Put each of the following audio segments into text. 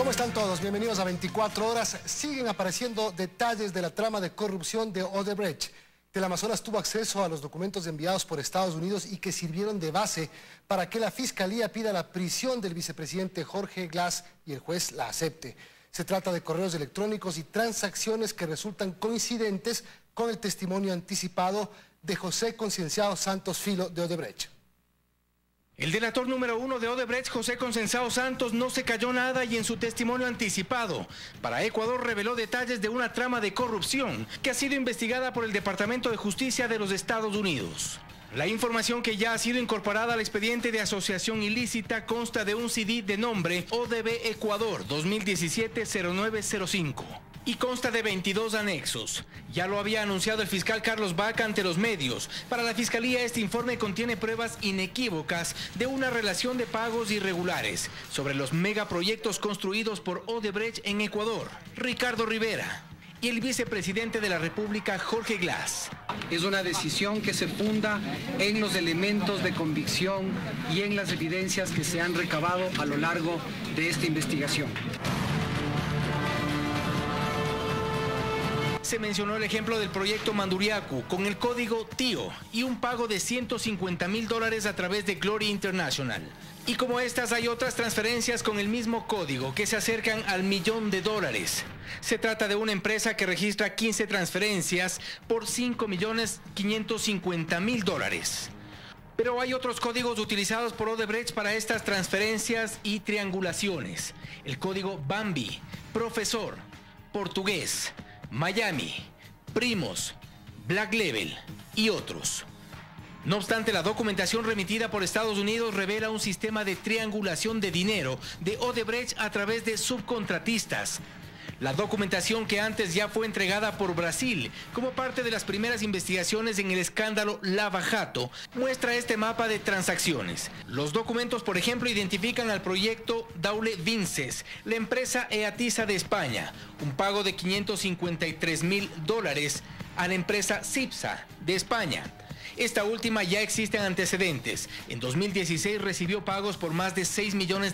¿Cómo están todos? Bienvenidos a 24 horas. Siguen apareciendo detalles de la trama de corrupción de Odebrecht. Teleamazonas tuvo acceso a los documentos enviados por Estados Unidos y que sirvieron de base para que la Fiscalía pida la prisión del vicepresidente Jorge Glass y el juez la acepte. Se trata de correos electrónicos y transacciones que resultan coincidentes con el testimonio anticipado de José Concienciado Santos Filo de Odebrecht. El delator número 1 de Odebrecht, José Concienciado Santos, no se cayó nada y en su testimonio anticipado para Ecuador reveló detalles de una trama de corrupción que ha sido investigada por el Departamento de Justicia de los Estados Unidos. La información que ya ha sido incorporada al expediente de asociación ilícita consta de un CD de nombre ODB Ecuador 2017-0905 y consta de 22 anexos. Ya lo había anunciado el fiscal Carlos Vaca ante los medios. Para la Fiscalía este informe contiene pruebas inequívocas de una relación de pagos irregulares sobre los megaproyectos construidos por Odebrecht en Ecuador, Ricardo Rivera, y el vicepresidente de la República, Jorge Glass. Es una decisión que se funda en los elementos de convicción y en las evidencias que se han recabado a lo largo de esta investigación. Se mencionó el ejemplo del proyecto Manduriacu con el código TIO y un pago de $150.000 a través de Glory International. Y como estas hay otras transferencias con el mismo código que se acercan al $1.000.000. Se trata de una empresa que registra 15 transferencias por $5.550.000. Pero hay otros códigos utilizados por Odebrecht para estas transferencias y triangulaciones. El código Bambi, Profesor, Portugués, Miami, Primos, Black Level y otros. No obstante, la documentación remitida por Estados Unidos revela un sistema de triangulación de dinero de Odebrecht a través de subcontratistas. La documentación que antes ya fue entregada por Brasil como parte de las primeras investigaciones en el escándalo Lava Jato muestra este mapa de transacciones. Los documentos, por ejemplo, identifican al proyecto Daule Vinces, la empresa Eatisa de España, un pago de $553.000 a la empresa Cipsa de España. Esta última ya existen antecedentes. En 2016 recibió pagos por más de $6 millones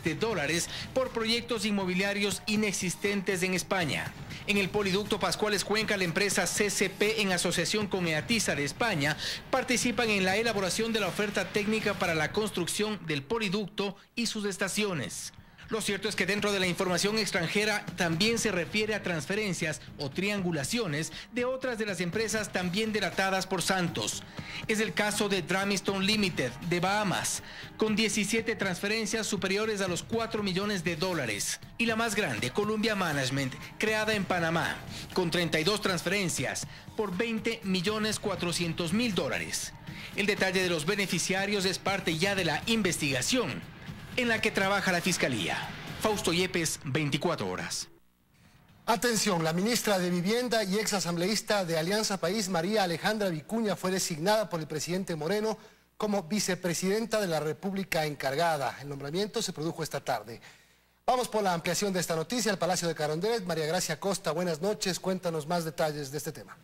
por proyectos inmobiliarios inexistentes en España. En el poliducto Pascuales Cuenca, la empresa CCP, en asociación con Eatisa de España, participan en la elaboración de la oferta técnica para la construcción del poliducto y sus estaciones. Lo cierto es que dentro de la información extranjera también se refiere a transferencias o triangulaciones de otras de las empresas también delatadas por Santos. Es el caso de Dramistone Limited de Bahamas, con 17 transferencias superiores a los $4 millones. Y la más grande, Columbia Management, creada en Panamá, con 32 transferencias por $20.400.000. El detalle de los beneficiarios es parte ya de la investigación en la que trabaja la Fiscalía. Fausto Yepes, 24 horas. Atención, la ministra de Vivienda y exasambleísta de Alianza País, María Alejandra Vicuña, fue designada por el presidente Moreno como vicepresidenta de la República encargada. El nombramiento se produjo esta tarde. Vamos por la ampliación de esta noticia al Palacio de Carondelet. María Gracia Costa, buenas noches. Cuéntanos más detalles de este tema.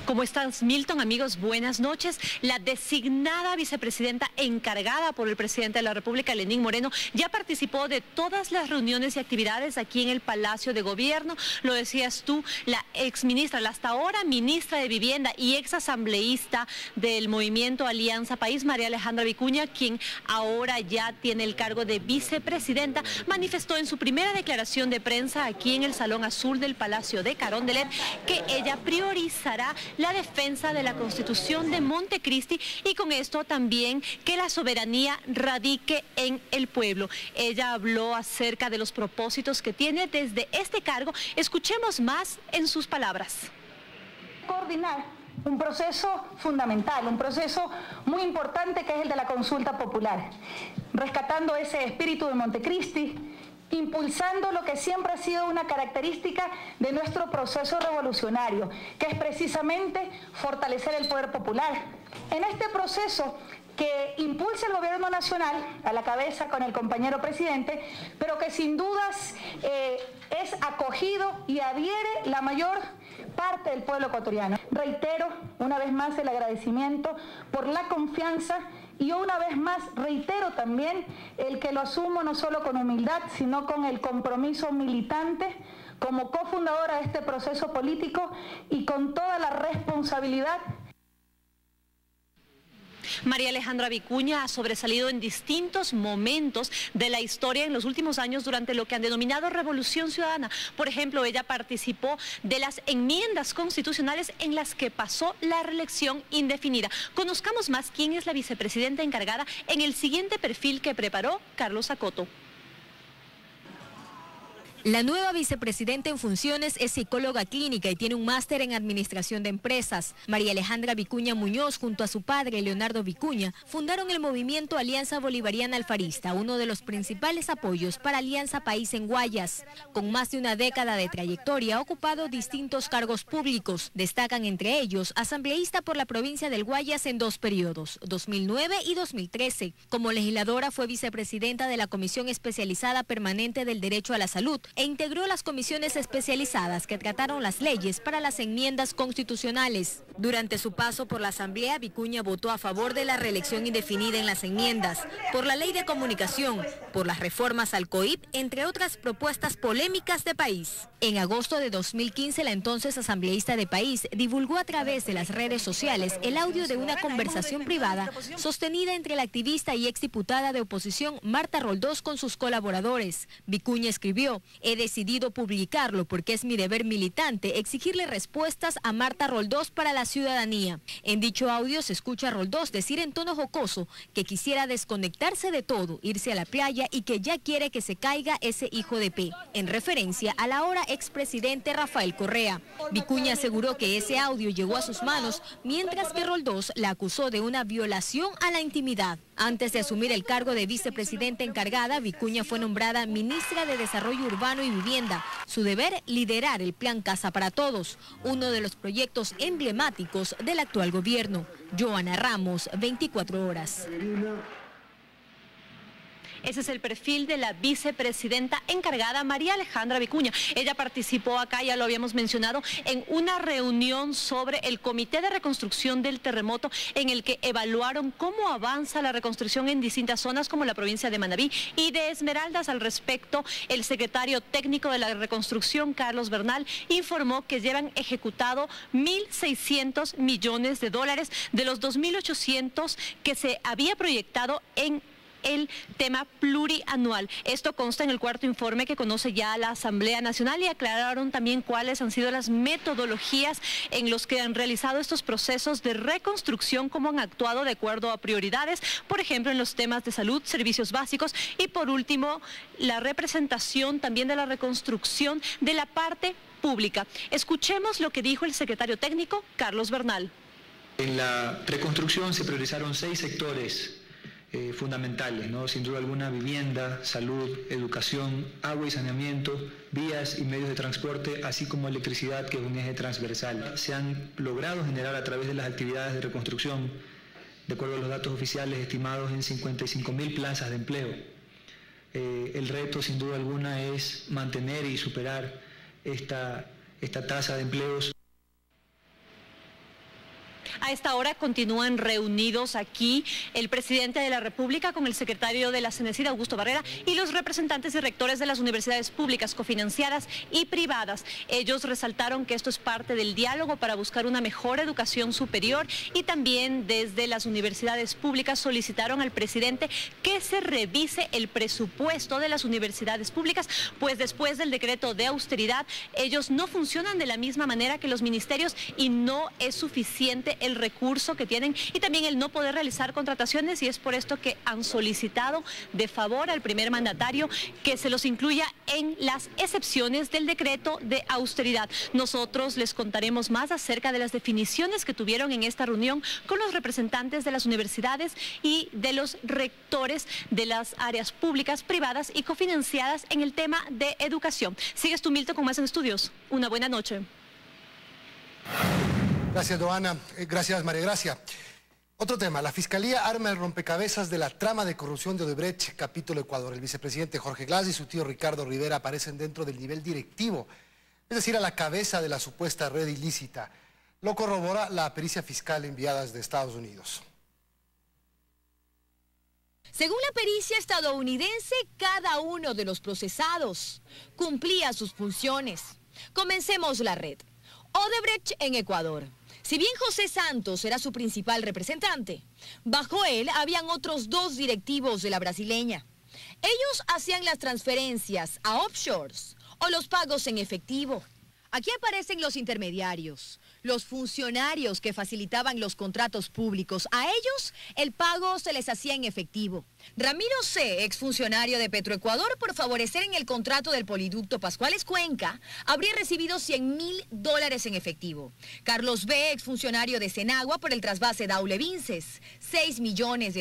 ¿Cómo estás, Milton? Amigos, buenas noches. La designada vicepresidenta encargada por el presidente de la República, Lenín Moreno, ya participó de todas las reuniones y actividades aquí en el Palacio de Gobierno. Lo decías tú, la exministra, la hasta ahora ministra de Vivienda y exasambleísta del movimiento Alianza País, María Alejandra Vicuña, quien ahora ya tiene el cargo de vicepresidenta, manifestó en su primera declaración de prensa aquí en el Salón Azul del Palacio de Carondelet que ella priorizará la defensa de la Constitución de Montecristi y con esto también que la soberanía radique en el pueblo. Ella habló acerca de los propósitos que tiene desde este cargo. Escuchemos más en sus palabras. Coordinar un proceso fundamental, un proceso muy importante que es el de la consulta popular, rescatando ese espíritu de Montecristi, impulsando lo que siempre ha sido una característica de nuestro proceso revolucionario, que es precisamente fortalecer el poder popular. En este proceso que impulsa el gobierno nacional, a la cabeza con el compañero presidente, pero que sin dudas es acogido y adhiere la mayor parte del pueblo ecuatoriano. Reitero una vez más el agradecimiento por la confianza Y yo una vez más reitero también el que lo asumo no solo con humildad, sino con el compromiso militante como cofundadora de este proceso político y con toda la responsabilidad. María Alejandra Vicuña ha sobresalido en distintos momentos de la historia en los últimos años durante lo que han denominado Revolución Ciudadana. Por ejemplo, ella participó de las enmiendas constitucionales en las que pasó la reelección indefinida. Conozcamos más quién es la vicepresidenta encargada en el siguiente perfil que preparó Carlos Acoto. La nueva vicepresidenta en funciones es psicóloga clínica y tiene un máster en administración de empresas. María Alejandra Vicuña Muñoz, junto a su padre Leonardo Vicuña, fundaron el movimiento Alianza Bolivariana Alfarista, uno de los principales apoyos para Alianza País en Guayas. Con más de una década de trayectoria, ha ocupado distintos cargos públicos. Destacan entre ellos asambleísta por la provincia del Guayas en 2 periodos, 2009 y 2013. Como legisladora fue vicepresidenta de la Comisión Especializada Permanente del Derecho a la Salud, e integró las comisiones especializadas que trataron las leyes para las enmiendas constitucionales. Durante su paso por la Asamblea, Vicuña votó a favor de la reelección indefinida en las enmiendas, por la ley de comunicación, por las reformas al COIP, entre otras propuestas polémicas de país. En agosto de 2015, la entonces asambleísta de País divulgó a través de las redes sociales el audio de una conversación privada sostenida entre la activista y exdiputada de oposición Marta Roldós con sus colaboradores. Vicuña escribió: "He decidido publicarlo porque es mi deber militante exigirle respuestas a Marta Roldós para la ciudadanía". En dicho audio se escucha a Roldós decir en tono jocoso que quisiera desconectarse de todo, irse a la playa y que ya quiere que se caiga ese hijo de P, en referencia al ahora expresidente Rafael Correa. Vicuña aseguró que ese audio llegó a sus manos, mientras que Roldós la acusó de una violación a la intimidad. Antes de asumir el cargo de vicepresidenta encargada, Vicuña fue nombrada ministra de Desarrollo Urbano y Vivienda. Su deber, liderar el Plan Casa para Todos, uno de los proyectos emblemáticos del actual gobierno. Joana Ramos, 24 horas. Ese es el perfil de la vicepresidenta encargada, María Alejandra Vicuña. Ella participó acá, ya lo habíamos mencionado, en una reunión sobre el Comité de Reconstrucción del Terremoto, en el que evaluaron cómo avanza la reconstrucción en distintas zonas como la provincia de Manabí y de Esmeraldas. Al respecto, el secretario técnico de la reconstrucción, Carlos Bernal, informó que llevan ejecutado 1.600 millones de dólares de los 2.800 que se había proyectado en el tema plurianual. Esto consta en el cuarto informe que conoce ya la Asamblea Nacional, y aclararon también cuáles han sido las metodologías en los que han realizado estos procesos de reconstrucción, cómo han actuado de acuerdo a prioridades, por ejemplo en los temas de salud, servicios básicos y por último la representación también de la reconstrucción de la parte pública. Escuchemos lo que dijo el secretario técnico, Carlos Bernal. En la reconstrucción se priorizaron 6 sectores fundamentales, ¿no? Sin duda alguna: vivienda, salud, educación, agua y saneamiento, vías y medios de transporte, así como electricidad, que es un eje transversal. Se han logrado generar a través de las actividades de reconstrucción, de acuerdo a los datos oficiales, estimados en 55.000 plazas de empleo. El reto, sin duda alguna, es mantener y superar esta tasa de empleos. A esta hora continúan reunidos aquí el presidente de la República con el secretario de la CENESID, Augusto Barrera, y los representantes y rectores de las universidades públicas, cofinanciadas y privadas. Ellos resaltaron que esto es parte del diálogo para buscar una mejor educación superior, y también desde las universidades públicas solicitaron al presidente que se revise el presupuesto de las universidades públicas, pues después del decreto de austeridad ellos no funcionan de la misma manera que los ministerios y no es suficiente el recurso que tienen, y también el no poder realizar contrataciones, y es por esto que han solicitado de favor al primer mandatario que se los incluya en las excepciones del decreto de austeridad. Nosotros les contaremos más acerca de las definiciones que tuvieron en esta reunión con los representantes de las universidades y de los rectores de las áreas públicas, privadas y cofinanciadas en el tema de educación. Sigues tú, Milton, con más en estudios. Una buena noche. Gracias, Joana. Gracias, María Gracia. Otro tema: la Fiscalía arma el rompecabezas de la trama de corrupción de Odebrecht, capítulo Ecuador. El vicepresidente Jorge Glass y su tío Ricardo Rivera aparecen dentro del nivel directivo, es decir, a la cabeza de la supuesta red ilícita. Lo corrobora la pericia fiscal enviada desde Estados Unidos. Según la pericia estadounidense, cada uno de los procesados cumplía sus funciones. Comencemos la red. Odebrecht en Ecuador. Si bien José Santos era su principal representante, bajo él habían otros 2 directivos de la brasileña. Ellos hacían las transferencias a offshores o los pagos en efectivo. Aquí aparecen los intermediarios, los funcionarios que facilitaban los contratos públicos. A ellos el pago se les hacía en efectivo. Ramiro C., exfuncionario de Petroecuador, por favorecer en el contrato del poliducto Pascuales Cuenca, habría recibido $100.000 en efectivo. Carlos B., exfuncionario de Senagua, por el trasvase Daule Vinces, $6 millones.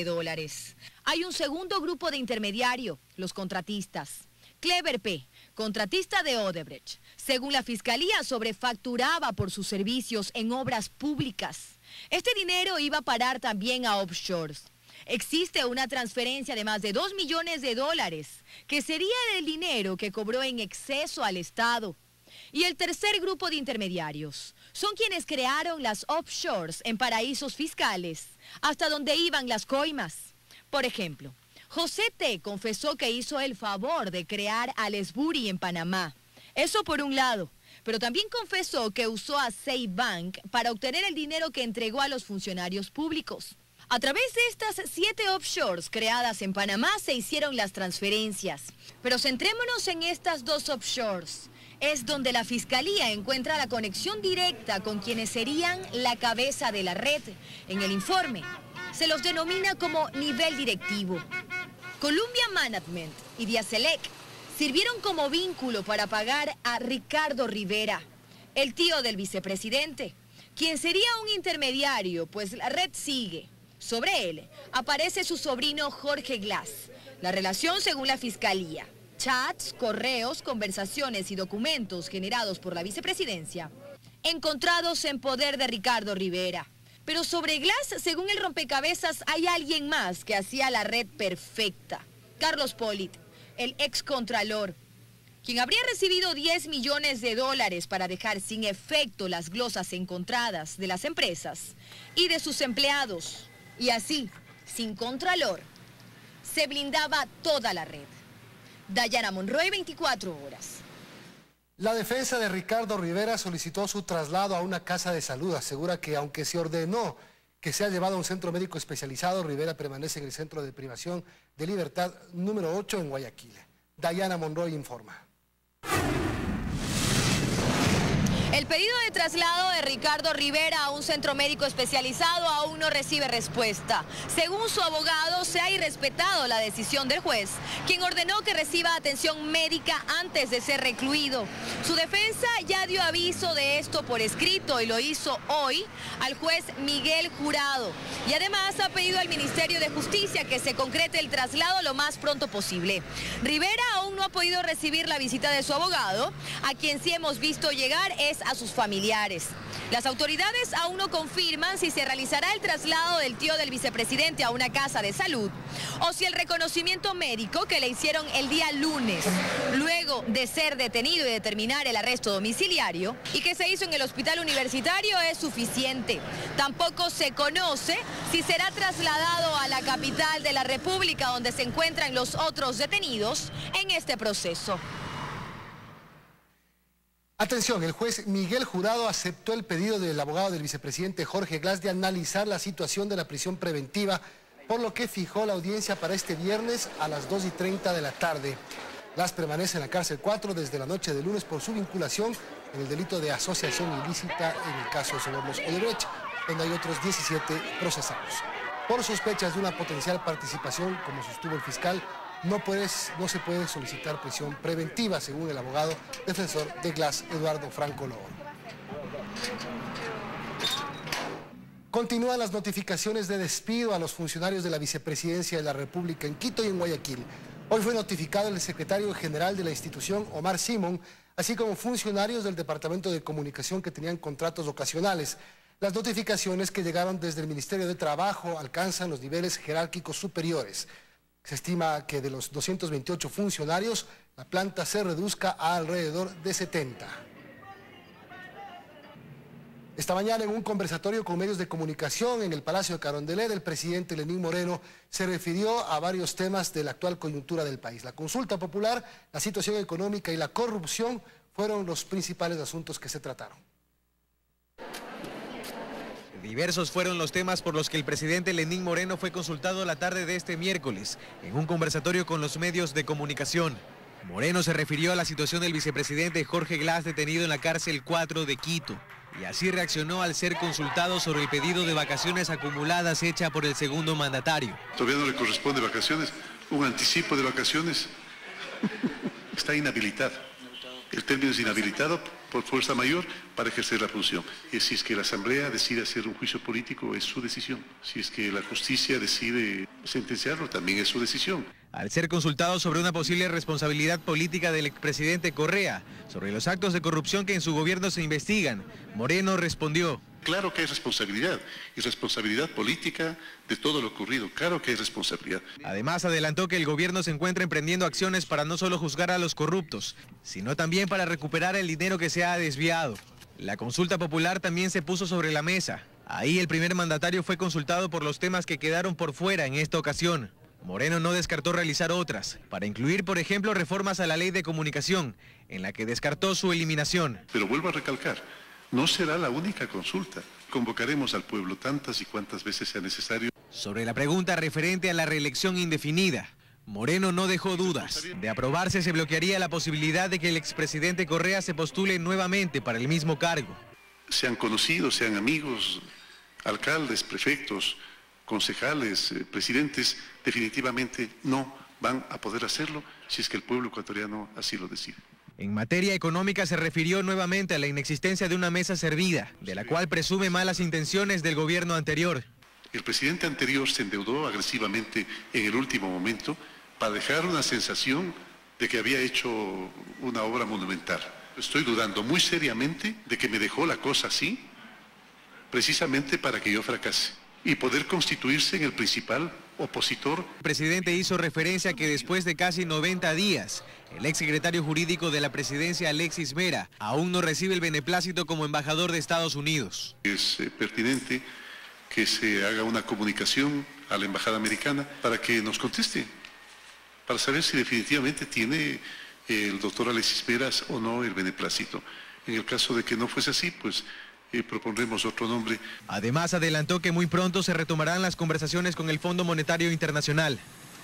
Hay un segundo grupo de intermediario, los contratistas. Clever P., contratista de Odebrecht, según la Fiscalía, sobrefacturaba por sus servicios en obras públicas. Este dinero iba a parar también a offshores. Existe una transferencia de más de $2 millones, que sería el dinero que cobró en exceso al Estado. Y el tercer grupo de intermediarios son quienes crearon las offshores en paraísos fiscales, hasta donde iban las coimas. Por ejemplo, José T. confesó que hizo el favor de crear al Esburi en Panamá. Eso por un lado, pero también confesó que usó a Ceybank para obtener el dinero que entregó a los funcionarios públicos. A través de estas 7 offshores creadas en Panamá se hicieron las transferencias. Pero centrémonos en estas 2 offshores. Es donde la Fiscalía encuentra la conexión directa con quienes serían la cabeza de la red. En el informe se los denomina como nivel directivo. Columbia Management y Diaselec sirvieron como vínculo para pagar a Ricardo Rivera, el tío del vicepresidente, quien sería un intermediario, pues la red sigue. Sobre él aparece su sobrino Jorge Glass. La relación, según la Fiscalía: chats, correos, conversaciones y documentos generados por la vicepresidencia, encontrados en poder de Ricardo Rivera. Pero sobre Glass, según el rompecabezas, hay alguien más que hacía la red perfecta. Carlos Polit, el excontralor, quien habría recibido $10 millones para dejar sin efecto las glosas encontradas de las empresas y de sus empleados. Y así, sin contralor, se blindaba toda la red. Dayana Monroy, 24 horas. La defensa de Ricardo Rivera solicitó su traslado a una casa de salud. Asegura que aunque se ordenó que sea llevado a un centro médico especializado, Rivera permanece en el centro de privación de libertad número 8 en Guayaquil. Dayana Monroy informa. El pedido de traslado de Ricardo Rivera a un centro médico especializado aún no recibe respuesta. Según su abogado, se ha irrespetado la decisión del juez, quien ordenó que reciba atención médica antes de ser recluido. Su defensa ya dio aviso de esto por escrito y lo hizo hoy al juez Miguel Jurado. Y además ha pedido al Ministerio de Justicia que se concrete el traslado lo más pronto posible. Rivera aún no ha podido recibir la visita de su abogado, a quien sí hemos visto llegar es a sus familiares. Las autoridades aún no confirman si se realizará el traslado del tío del vicepresidente a una casa de salud o si el reconocimiento médico que le hicieron el día lunes, luego de ser detenido y determinar el arresto domiciliario, y que se hizo en el hospital universitario, es suficiente. Tampoco se conoce si será trasladado a la capital de la República, donde se encuentran los otros detenidos en este proceso. Atención, el juez Miguel Jurado aceptó el pedido del abogado del vicepresidente Jorge Glass de analizar la situación de la prisión preventiva, por lo que fijó la audiencia para este viernes a las 2:30 de la tarde. Glass permanece en la cárcel 4 desde la noche de lunes por su vinculación en el delito de asociación ilícita en el caso de Sobornos Odebrecht, donde hay otros 17 procesados. Por sospechas de una potencial participación, como sostuvo el fiscal, no se puede solicitar prisión preventiva, según el abogado defensor de Glass, Eduardo Franco Loor. Continúan las notificaciones de despido a los funcionarios de la Vicepresidencia de la República en Quito y en Guayaquil. Hoy fue notificado el secretario general de la institución, Omar Simón, así como funcionarios del Departamento de Comunicación que tenían contratos ocasionales. Las notificaciones que llegaron desde el Ministerio de Trabajo alcanzan los niveles jerárquicos superiores. Se estima que de los 228 funcionarios, la planta se reduzca a alrededor de 70. Esta mañana, en un conversatorio con medios de comunicación en el Palacio de Carondelet, el presidente Lenín Moreno se refirió a varios temas de la actual coyuntura del país. La consulta popular, la situación económica y la corrupción fueron los principales asuntos que se trataron. Diversos fueron los temas por los que el presidente Lenín Moreno fue consultado la tarde de este miércoles en un conversatorio con los medios de comunicación. Moreno se refirió a la situación del vicepresidente Jorge Glass, detenido en la cárcel 4 de Quito, y así reaccionó al ser consultado sobre el pedido de vacaciones acumuladas hecha por el segundo mandatario. Todavía no le corresponde vacaciones, un anticipo de vacaciones está inhabilitado. El término es inhabilitado por fuerza mayor para ejercer la función. Y si es que la Asamblea decide hacer un juicio político, es su decisión. Si es que la justicia decide sentenciarlo, también es su decisión. Al ser consultado sobre una posible responsabilidad política del expresidente Correa, sobre los actos de corrupción que en su gobierno se investigan, Moreno respondió: claro que hay responsabilidad, y responsabilidad política de todo lo ocurrido, claro que hay responsabilidad. Además, adelantó que el gobierno se encuentra emprendiendo acciones para no solo juzgar a los corruptos, sino también para recuperar el dinero que se ha desviado. La consulta popular también se puso sobre la mesa. Ahí el primer mandatario fue consultado por los temas que quedaron por fuera en esta ocasión. Moreno no descartó realizar otras, para incluir, por ejemplo, reformas a la ley de comunicación, en la que descartó su eliminación. Pero vuelvo a recalcar, no será la única consulta. Convocaremos al pueblo tantas y cuantas veces sea necesario. Sobre la pregunta referente a la reelección indefinida, Moreno no dejó dudas. De aprobarse, se bloquearía la posibilidad de que el expresidente Correa se postule nuevamente para el mismo cargo. Sean conocidos, sean amigos, alcaldes, prefectos, concejales, presidentes, definitivamente no van a poder hacerlo si es que el pueblo ecuatoriano así lo decide. En materia económica se refirió nuevamente a la inexistencia de una mesa servida, de la cual presume malas intenciones del gobierno anterior. El presidente anterior se endeudó agresivamente en el último momento para dejar una sensación de que había hecho una obra monumental. Estoy dudando muy seriamente de que me dejó la cosa así, precisamente para que yo fracase y poder constituirse en el principal opositor. El presidente hizo referencia a que después de casi 90 días, el exsecretario jurídico de la presidencia, Alexis Mera, aún no recibe el beneplácito como embajador de Estados Unidos. Es pertinente que se haga una comunicación a la embajada americana para que nos conteste, para saber si definitivamente tiene el doctor Alexis Mera o no el beneplácito. En el caso de que no fuese así, pues propondremos otro nombre. Además, adelantó que muy pronto se retomarán las conversaciones con el Fondo Monetario Internacional.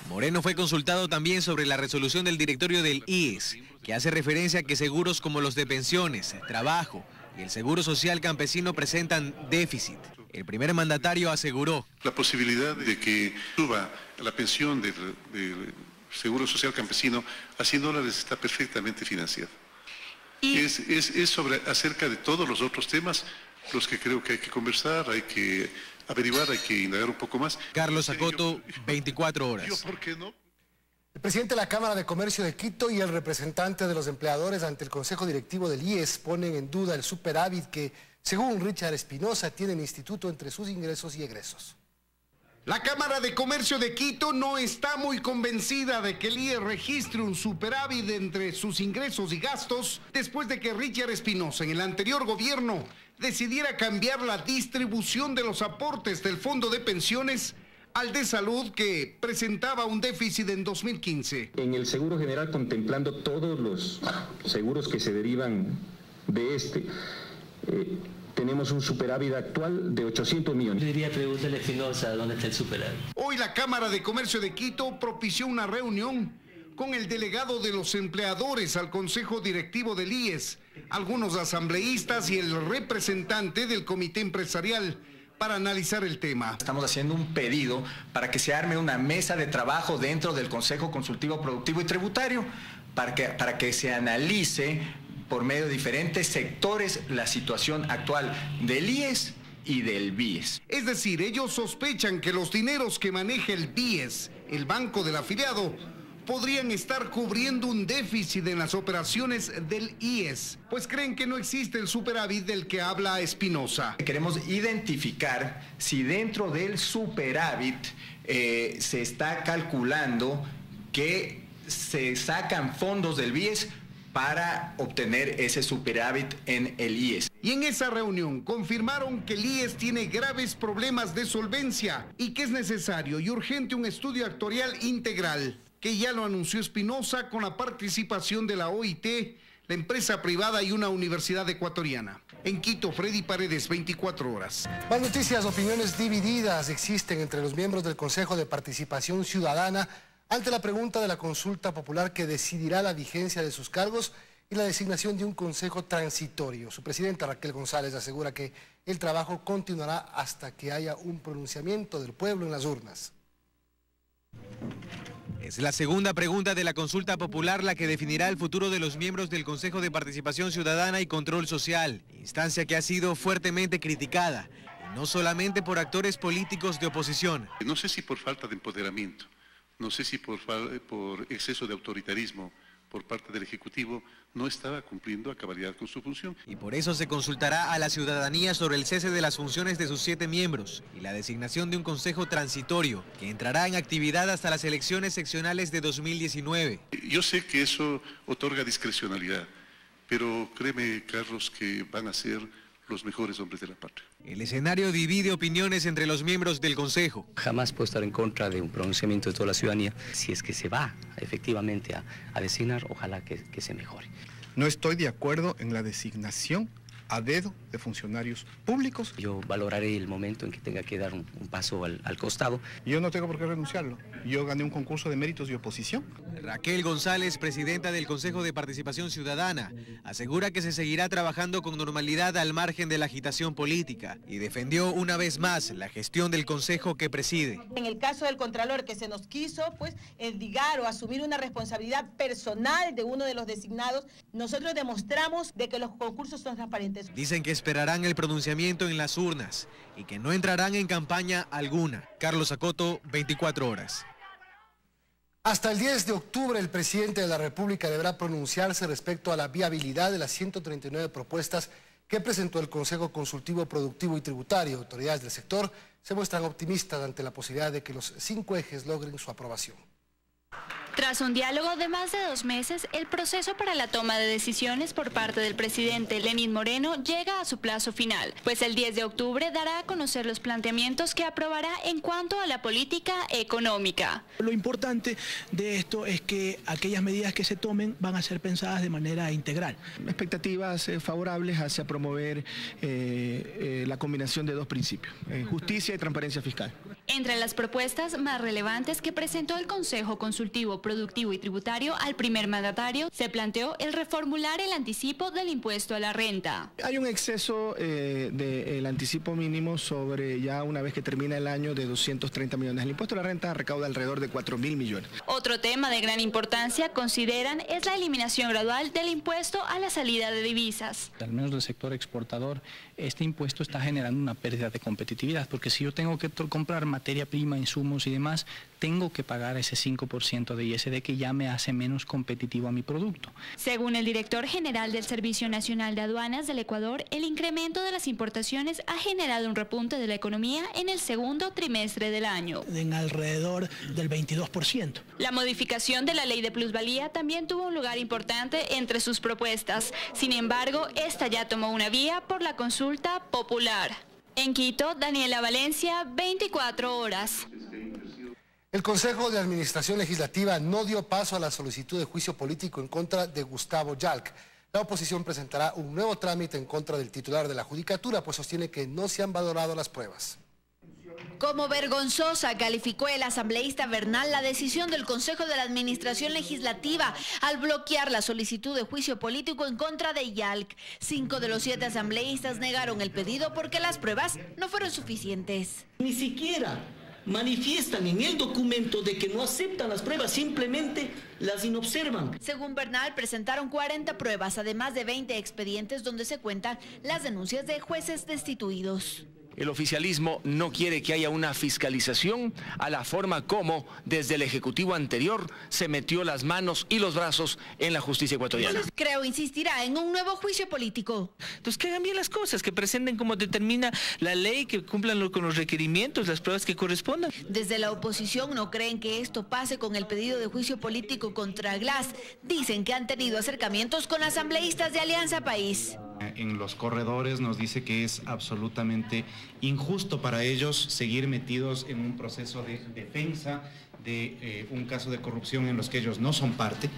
Moreno fue consultado también sobre la resolución del directorio del IES, que hace referencia a que seguros como los de pensiones, trabajo y el Seguro Social Campesino presentan déficit. El primer mandatario aseguró: la posibilidad de que suba la pensión del Seguro Social Campesino a $100 está perfectamente financiada. Es acerca de todos los otros temas los que creo que hay que conversar, hay que averiguar, hay que indagar un poco más. Carlos Acoto, 24 horas. ¿Por qué no? El presidente de la Cámara de Comercio de Quito y el representante de los empleadores ante el Consejo Directivo del IES ponen en duda el superávit que, según Richard Espinosa, tiene el instituto entre sus ingresos y egresos. La Cámara de Comercio de Quito no está muy convencida de que el IES registre un superávit entre sus ingresos y gastos después de que Richard Espinosa en el anterior gobierno decidiera cambiar la distribución de los aportes del Fondo de Pensiones al de Salud, que presentaba un déficit en 2015. En el Seguro General, contemplando todos los seguros que se derivan de este, tenemos un superávit actual de 800 millones. Yo diría, pregúntale a Espinosa dónde está el superávit. Hoy la Cámara de Comercio de Quito propició una reunión con el delegado de los empleadores al Consejo Directivo del IES, algunos asambleístas y el representante del Comité Empresarial para analizar el tema. Estamos haciendo un pedido para que se arme una mesa de trabajo dentro del Consejo Consultivo Productivo y Tributario para que se analice por medio de diferentes sectores la situación actual del IES y del BIES. Es decir, ellos sospechan que los dineros que maneja el BIES, el banco del afiliado, podrían estar cubriendo un déficit en las operaciones del IES, pues creen que no existe el superávit del que habla Espinosa. Queremos identificar si dentro del superávit se está calculando que se sacan fondos del BIES para obtener ese superávit en el IES. Y en esa reunión confirmaron que el IES tiene graves problemas de solvencia y que es necesario y urgente un estudio actuarial integral, que ya lo anunció Espinosa con la participación de la OIT, la empresa privada y una universidad ecuatoriana. En Quito, Freddy Paredes, 24 horas. Más noticias, opiniones divididas existen entre los miembros del Consejo de Participación Ciudadana ante la pregunta de la consulta popular que decidirá la vigencia de sus cargos y la designación de un consejo transitorio. Su presidenta Raquel González asegura que el trabajo continuará hasta que haya un pronunciamiento del pueblo en las urnas. Es la segunda pregunta de la consulta popular la que definirá el futuro de los miembros del Consejo de Participación Ciudadana y Control Social, instancia que ha sido fuertemente criticada, y no solamente por actores políticos de oposición. No sé si por falta de empoderamiento, no sé si por exceso de autoritarismo por parte del Ejecutivo, no estaba cumpliendo a cabalidad con su función. Y por eso se consultará a la ciudadanía sobre el cese de las funciones de sus 7 miembros y la designación de un consejo transitorio que entrará en actividad hasta las elecciones seccionales de 2019. Yo sé que eso otorga discrecionalidad, pero créeme, Carlos, que van a ser los mejores hombres de la patria. El escenario divide opiniones entre los miembros del Consejo. Jamás puedo estar en contra de un pronunciamiento de toda la ciudadanía. Si es que se va efectivamente a designar, ojalá que se mejore. No estoy de acuerdo en la designación a dedo de funcionarios públicos. Yo valoraré el momento en que tenga que dar un paso al costado. Yo no tengo por qué renunciarlo. Yo gané un concurso de méritos de oposición. Raquel González, presidenta del Consejo de Participación Ciudadana, asegura que se seguirá trabajando con normalidad al margen de la agitación política y defendió una vez más la gestión del Consejo que preside. En el caso del Contralor, que se nos quiso endilgar o asumir una responsabilidad personal de uno de los designados, nosotros demostramos de que los concursos son transparentes. Dicen que esperarán el pronunciamiento en las urnas y que no entrarán en campaña alguna. Carlos Acoto, 24 horas. Hasta el 10 de octubre el presidente de la República deberá pronunciarse respecto a la viabilidad de las 139 propuestas que presentó el Consejo Consultivo Productivo y Tributario. Autoridades del sector se muestran optimistas ante la posibilidad de que los 5 ejes logren su aprobación. Tras un diálogo de más de 2 meses, el proceso para la toma de decisiones por parte del presidente Lenín Moreno llega a su plazo final, pues el 10 de octubre dará a conocer los planteamientos que aprobará en cuanto a la política económica. Lo importante de esto es que aquellas medidas que se tomen van a ser pensadas de manera integral. Expectativas favorables hacia promover la combinación de 2 principios, justicia y transparencia fiscal. Entre las propuestas más relevantes que presentó el Consejo Consultivo Productivo y Tributario al primer mandatario, se planteó el reformular el anticipo del impuesto a la renta. Hay un exceso del anticipo mínimo sobre ya una vez que termina el año de 230 millones. El impuesto a la renta recauda alrededor de 4.000 millones. Otro tema de gran importancia, consideran, es la eliminación gradual del impuesto a la salida de divisas. Al menos del sector exportador, este impuesto está generando una pérdida de competitividad, porque si yo tengo que comprar materia prima, insumos y demás, tengo que pagar ese 5% de ISD que ya me hace menos competitivo a mi producto. Según el director general del Servicio Nacional de Aduanas del Ecuador, el incremento de las importaciones ha generado un repunte de la economía en el segundo trimestre del año. En alrededor del 22%. La modificación de la ley de plusvalía también tuvo un lugar importante entre sus propuestas. Sin embargo, esta ya tomó una vía por la consulta popular. En Quito, Daniela Valencia, 24 horas. El Consejo de Administración Legislativa no dio paso a la solicitud de juicio político en contra de Gustavo Yalc. La oposición presentará un nuevo trámite en contra del titular de la Judicatura, pues sostiene que no se han valorado las pruebas. Como vergonzosa calificó el asambleísta Bernal la decisión del Consejo de la Administración Legislativa al bloquear la solicitud de juicio político en contra de Yalc. 5 de los 7 asambleístas negaron el pedido porque las pruebas no fueron suficientes. Ni siquiera manifiestan en el documento de que no aceptan las pruebas, simplemente las inobservan. Según Bernal, presentaron 40 pruebas, además de 20 expedientes donde se cuentan las denuncias de jueces destituidos. El oficialismo no quiere que haya una fiscalización a la forma como desde el Ejecutivo anterior se metió las manos y los brazos en la justicia ecuatoriana. Creo insistirá en un nuevo juicio político. Entonces que hagan bien las cosas, que presenten como determina la ley, que cumplan con los requerimientos, las pruebas que correspondan. Desde la oposición no creen que esto pase con el pedido de juicio político contra Glass. Dicen que han tenido acercamientos con asambleístas de Alianza País. En los corredores nos dice que es absolutamente injusto para ellos seguir metidos en un proceso de defensa de un caso de corrupción en los que ellos no son parte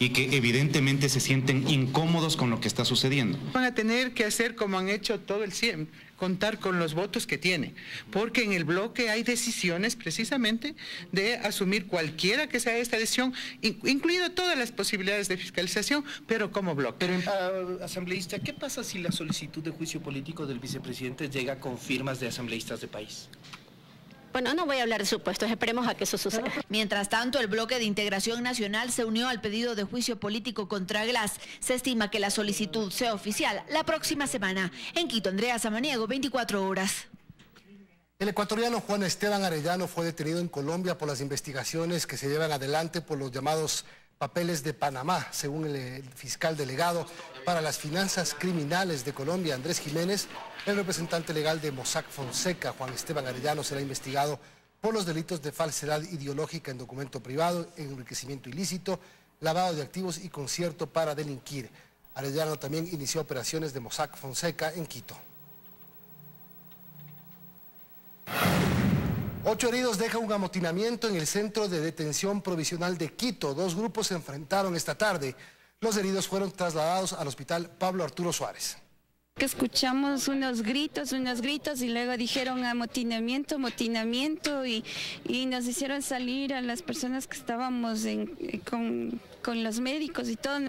y que evidentemente se sienten incómodos con lo que está sucediendo. Van a tener que hacer como han hecho todo el siempre, contar con los votos que tiene, porque en el bloque hay decisiones precisamente de asumir cualquiera que sea esta decisión, incluido todas las posibilidades de fiscalización, pero como bloque. Pero, asambleísta, ¿qué pasa si la solicitud de juicio político del vicepresidente llega con firmas de asambleístas de país? Bueno, no voy a hablar de supuestos, esperemos a que eso suceda. Mientras tanto, el bloque de Integración Nacional se unió al pedido de juicio político contra Glass. Se estima que la solicitud sea oficial la próxima semana. En Quito, Andrea Samaniego, 24 horas. El ecuatoriano Juan Esteban Arellano fue detenido en Colombia por las investigaciones que se llevan adelante por los llamados papeles de Panamá, según el fiscal delegado para las finanzas criminales de Colombia, Andrés Jiménez. El representante legal de Mossack Fonseca, Juan Esteban Arellano, será investigado por los delitos de falsedad ideológica en documento privado, enriquecimiento ilícito, lavado de activos y concierto para delinquir. Arellano también inició operaciones de Mossack Fonseca en Quito. 8 heridos deja un amotinamiento en el centro de detención provisional de Quito. 2 grupos se enfrentaron esta tarde. Los heridos fueron trasladados al hospital Pablo Arturo Suárez. Que escuchamos unos gritos y luego dijeron amotinamiento y nos hicieron salir a las personas que estábamos con los médicos y todo.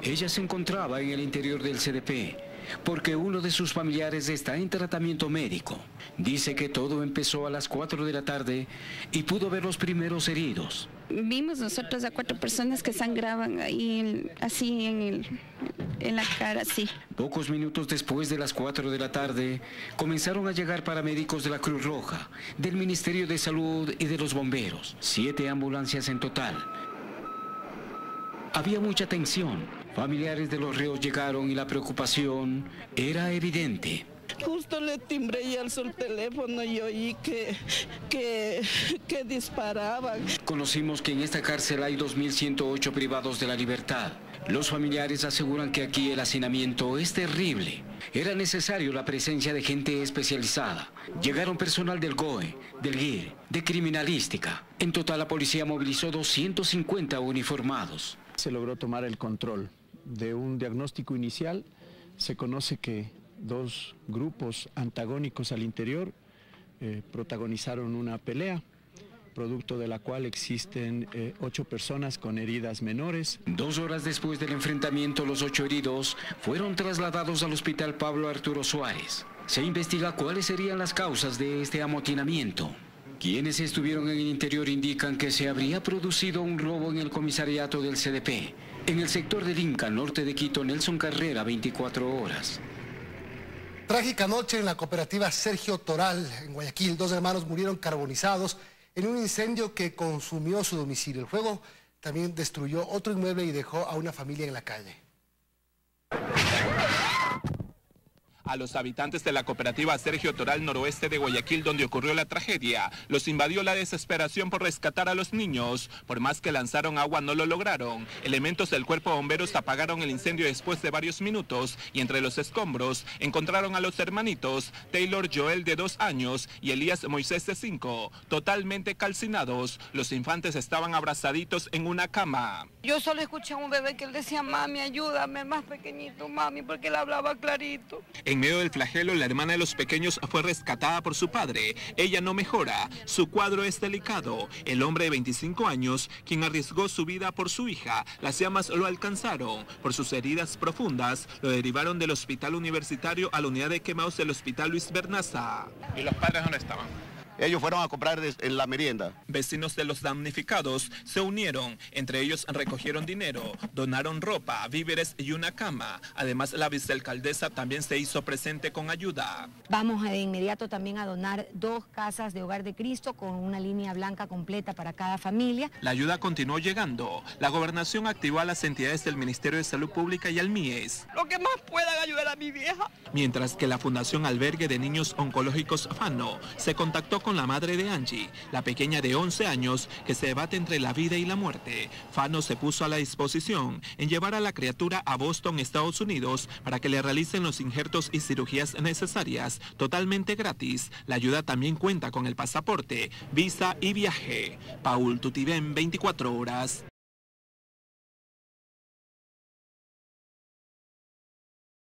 Ella se encontraba en el interior del CDP porque uno de sus familiares está en tratamiento médico. Dice que todo empezó a las 4 de la tarde y pudo ver los primeros heridos. Vimos nosotros a 4 personas que sangraban ahí, así en la cara, sí. Pocos minutos después de las 4 de la tarde, comenzaron a llegar paramédicos de la Cruz Roja, del Ministerio de Salud y de los bomberos. 7 ambulancias en total. Había mucha tensión. Familiares de los reos llegaron y la preocupación era evidente. Justo le timbré y alzó el teléfono y oí que disparaban. Conocimos que en esta cárcel hay 2.108 privados de la libertad. Los familiares aseguran que aquí el hacinamiento es terrible. Era necesario la presencia de gente especializada. Llegaron personal del GOE, del GIR, de criminalística. En total la policía movilizó 250 uniformados. Se logró tomar el control de un diagnóstico inicial. Se conoce que 2 grupos antagónicos al interior protagonizaron una pelea, producto de la cual existen 8 personas con heridas menores. 2 horas después del enfrentamiento, los 8 heridos fueron trasladados al hospital Pablo Arturo Suárez. Se investiga cuáles serían las causas de este amotinamiento. Quienes estuvieron en el interior indican que se habría producido un robo en el comisariato del CDP, en el sector del Inca, norte de Quito. Nelson Carrera, 24 horas. Trágica noche en la cooperativa Sergio Toral, en Guayaquil. 2 hermanos murieron carbonizados en un incendio que consumió su domicilio. El fuego también destruyó otro inmueble y dejó a una familia en la calle. A los habitantes de la cooperativa Sergio Toral noroeste de Guayaquil, donde ocurrió la tragedia, los invadió la desesperación por rescatar a los niños. Por más que lanzaron agua, no lo lograron. Elementos del cuerpo de bomberos apagaron el incendio después de varios minutos y entre los escombros encontraron a los hermanitos Taylor Joel, de 2 años, y Elías Moisés, de 5, totalmente calcinados. Los infantes estaban abrazaditos en una cama. Yo solo escuché a un bebé que él decía, mami, ayúdame, más pequeñito, mami, porque él hablaba clarito. En medio del flagelo, la hermana de los pequeños fue rescatada por su padre. Ella no mejora, su cuadro es delicado. El hombre de 25 años, quien arriesgó su vida por su hija, las llamas lo alcanzaron. Por sus heridas profundas, lo derivaron del hospital universitario a la unidad de quemados del hospital Luis Bernaza. ¿Y los padres dónde estaban? Ellos fueron a comprar en la merienda. Vecinos de los damnificados se unieron. Entre ellos recogieron dinero, donaron ropa, víveres y una cama. Además, la vicealcaldesa también se hizo presente con ayuda. Vamos de inmediato también a donar 2 casas de Hogar de Cristo con una línea blanca completa para cada familia. La ayuda continuó llegando. La gobernación activó a las entidades del Ministerio de Salud Pública y al MIES. Lo que más puedan ayudar a mi vieja. Mientras que la Fundación Albergue de Niños Oncológicos FANO se contactó con con la madre de Angie, la pequeña de 11 años que se debate entre la vida y la muerte. Fano se puso a la disposición en llevar a la criatura a Boston, Estados Unidos, para que le realicen los injertos y cirugías necesarias, totalmente gratis. La ayuda también cuenta con el pasaporte, visa y viaje. Paul Tutibén, 24 horas.